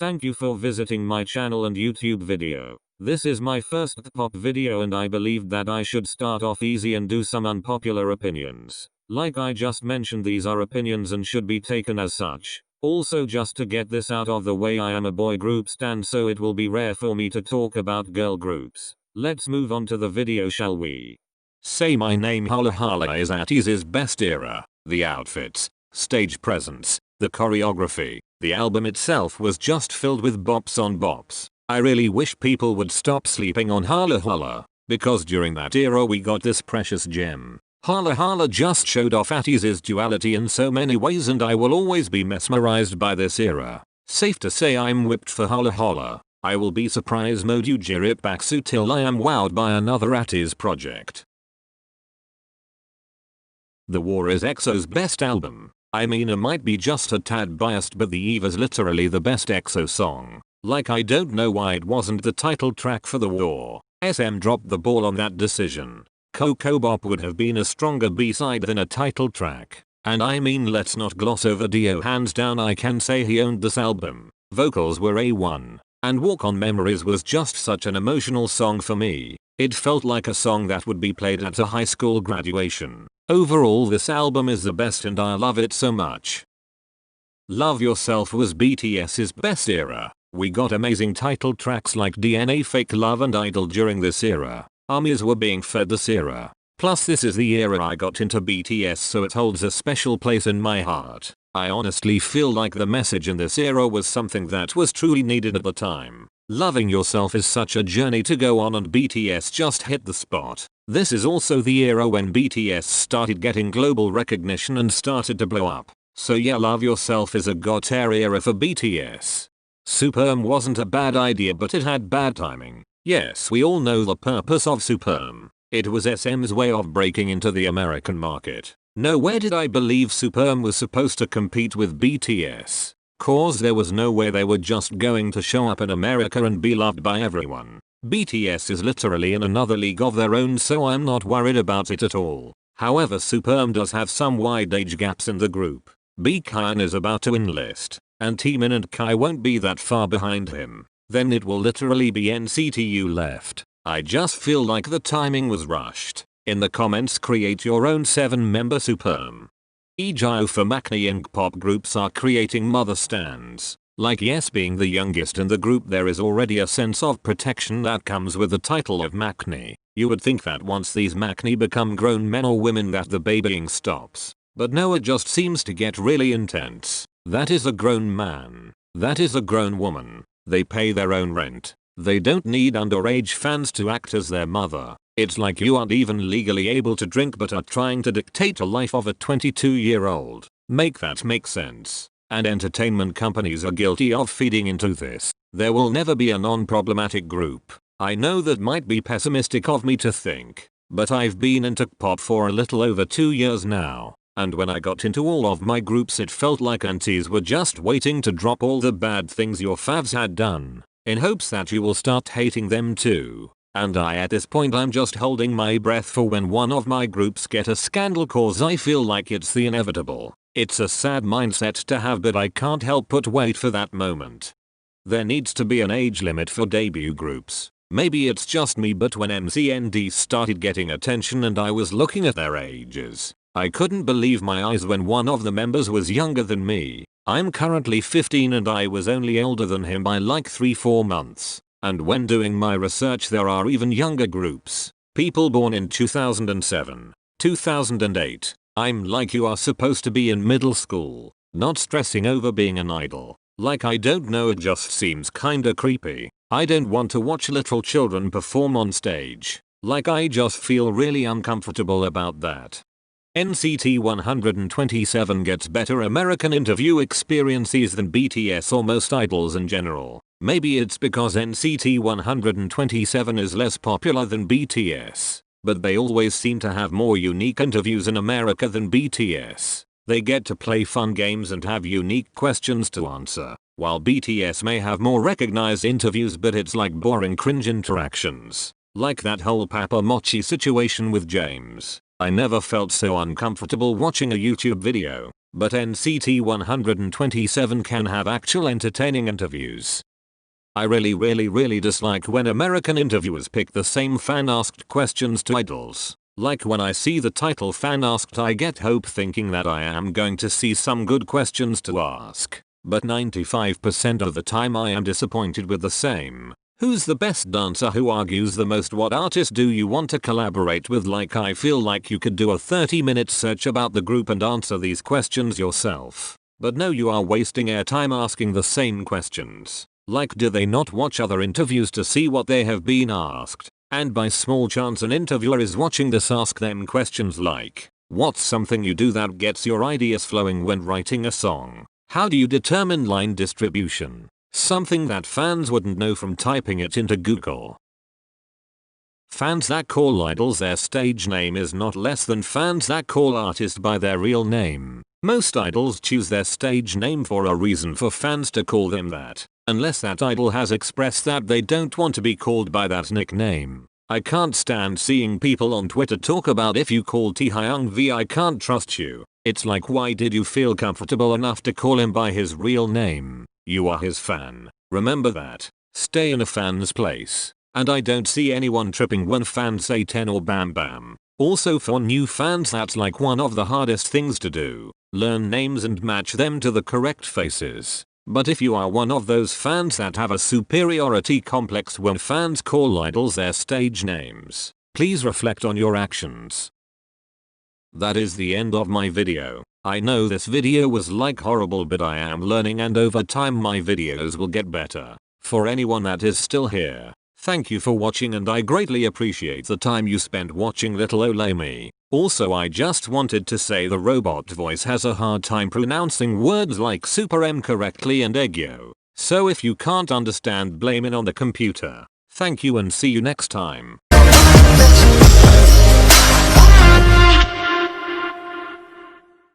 Thank you for visiting my channel and YouTube video. This is my first Kpop video and I believed that I should start off easy and do some unpopular opinions. Like I just mentioned, these are opinions and should be taken as such. Also, just to get this out of the way, I am a boy group stan, so it will be rare for me to talk about girl groups. Let's move on to the video, shall we? Say My Name. Halle is at his best era. The outfits, stage presence, the choreography, the album itself was just filled with bops on bops. I really wish people would stop sleeping on Halle, because during that era we got this precious gem. Halle just showed off at his duality in so many ways, and I will always be mesmerized by this era. Safe to say I'm whipped for Halle. I will be surprise mode Ujirip Baksu till I am wowed by another ATTIZ project. The War is EXO's best album. I mean, I might be just a tad biased, but The Eve is literally the best EXO song. Like, I don't know why it wasn't the title track for The War. SM dropped the ball on that decision. Kpop would have been a stronger B-side than a title track. And I mean, let's not gloss over Dio. Hands down, I can say he owned this album. Vocals were A1. And Walk on Memories was just such an emotional song for me. It felt like a song that would be played at a high school graduation. Overall, this album is the best and I love it so much. Love Yourself was BTS's best era. We got amazing title tracks like DNA, Fake Love and Idol during this era. Armies were being fed this era. Plus, this is the era I got into BTS, so it holds a special place in my heart. I honestly feel like the message in this era was something that was truly needed at the time. Loving yourself is such a journey to go on, and BTS just hit the spot. This is also the era when BTS started getting global recognition and started to blow up. So yeah, Love Yourself is a god tier era for BTS. Superm wasn't a bad idea, but it had bad timing. Yes, we all know the purpose of Superm. It was SM's way of breaking into the American market. Nowhere did I believe Superm was supposed to compete with BTS. Cause there was no way they were just going to show up in America and be loved by everyone. BTS is literally in another league of their own, so I'm not worried about it at all. However, Superm does have some wide age gaps in the group. Baekhyun is about to enlist, and Taemin and Kai won't be that far behind him. Then it will literally be NCTU left. I just feel like the timing was rushed. In the comments, create your own 7-member Superm. EGIO for maknae and Kpop groups are creating mother stands. Like, yes, being the youngest in the group, there is already a sense of protection that comes with the title of maknae. You would think that once these maknae become grown men or women that the babying stops. But no, it just seems to get really intense. That is a grown man. That is a grown woman. They pay their own rent. They don't need underage fans to act as their mother. It's like you aren't even legally able to drink but are trying to dictate a life of a 22-year-old. Make that make sense. And entertainment companies are guilty of feeding into this. There will never be a non-problematic group. I know that might be pessimistic of me to think, but I've been into Kpop for a little over 2 years now. And when I got into all of my groups, it felt like aunties were just waiting to drop all the bad things your favs had done, in hopes that you will start hating them too. And at this point, I'm just holding my breath for when one of my groups get a scandal, cause I feel like it's the inevitable. It's a sad mindset to have, but I can't help but wait for that moment. There needs to be an age limit for debut groups. Maybe it's just me, but when MCND started getting attention and I was looking at their ages, I couldn't believe my eyes when one of the members was younger than me. I'm currently 15 and I was only older than him by like 3-4 months. And when doing my research, there are even younger groups. People born in 2007, 2008. I'm like, you are supposed to be in middle school, not stressing over being an idol. Like, I don't know, it just seems kinda creepy. I don't want to watch little children perform on stage. Like, I just feel really uncomfortable about that. NCT 127 gets better American interview experiences than BTS or most idols in general. Maybe it's because NCT 127 is less popular than BTS, but they always seem to have more unique interviews in America than BTS. They get to play fun games and have unique questions to answer, while BTS may have more recognized interviews, but it's like boring cringe interactions. Like that whole Papa Mochi situation with James. I never felt so uncomfortable watching a YouTube video. but NCT 127 can have actual entertaining interviews. I really dislike when American interviewers pick the same fan-asked questions to idols. Like when I see the title fan asked, I get hope thinking that I am going to see some good questions to ask. But 95% of the time I am disappointed with the same. Who's the best dancer? Who argues the most? What artist do you want to collaborate with? Like, I feel like you could do a 30-minute search about the group and answer these questions yourself. But no, you are wasting airtime asking the same questions. Like, do they not watch other interviews to see what they have been asked? And by small chance an interviewer is watching this, ask them questions like, what's something you do that gets your ideas flowing when writing a song? How do you determine line distribution? Something that fans wouldn't know from typing it into Google. Fans that call idols their stage name is not less than fans that call artists by their real name. Most idols choose their stage name for a reason for fans to call them that, unless that idol has expressed that they don't want to be called by that nickname. I can't stand seeing people on Twitter talk about, if you call Taehyung V I can't trust you. It's like, why did you feel comfortable enough to call him by his real name? You are his fan. Remember that. Stay in a fan's place. And I don't see anyone tripping when fans say 10 or Bam Bam. Also, for new fans, that's like one of the hardest things to do. Learn names and match them to the correct faces. But if you are one of those fans that have a superiority complex when fans call idols their stage names, please reflect on your actions. That is the end of my video. I know this video was like horrible, but I am learning and over time my videos will get better. For anyone that is still here, thank you for watching and I greatly appreciate the time you spent watching little Ole me. Also, I just wanted to say the robot voice has a hard time pronouncing words like super M correctly and Eggyo. So if you can't understand, blame it on the computer. Thank you and see you next time.